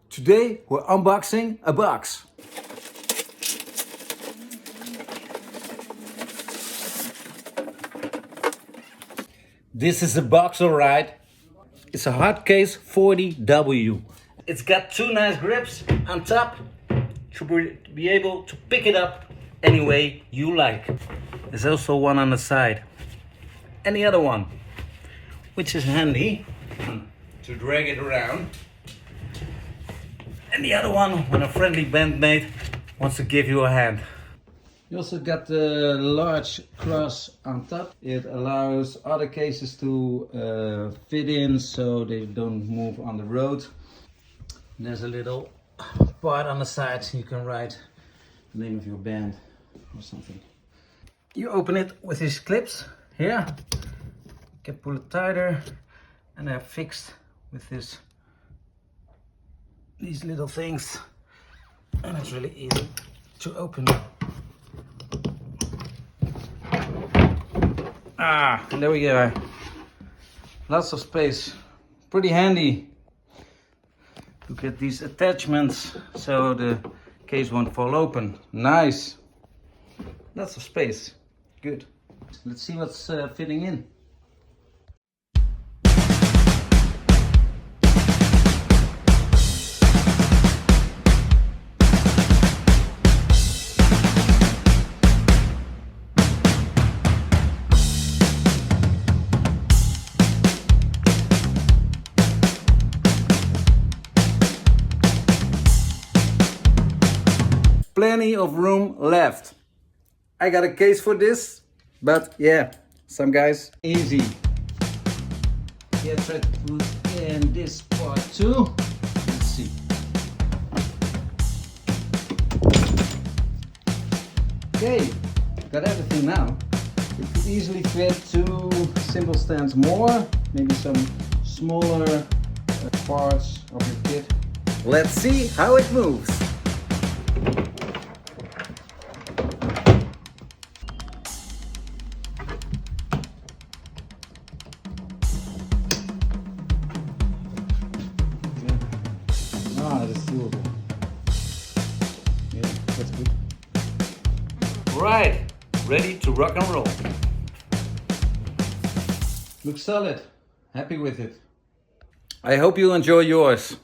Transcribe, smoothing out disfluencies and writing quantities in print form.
Today we're unboxing a box. This is a box, alright. It's a Hardcase 40W. It's got two nice grips on top to be able to pick it up any way you like. There's also one on the side. And the other one, which is handy to drag it around. And the other one when a friendly bandmate wants to give you a hand. You also got the large cross on top. It allows other cases to fit in so they don't move on the road. There's a little part on the side you can write the name of your band or something. You open it with these clips here. You can pull it tighter and they're fixed with these little things, and it's really easy to open. And there we go. Lots of space. Pretty handy to get these attachments so the case won't fall open. Nice. Lots of space. Good. Let's see what's fitting in. Plenty of room left. I got a case for this, but yeah, some guys easy. Yeah, try to put in this part too. Let's see. Okay, got everything now. It could easily fit two cymbal stands more, maybe some smaller parts of your kit. Let's see how it moves. That's doable. Yeah, that's good. Right, ready to rock and roll. Looks solid. Happy with it. I hope you enjoy yours.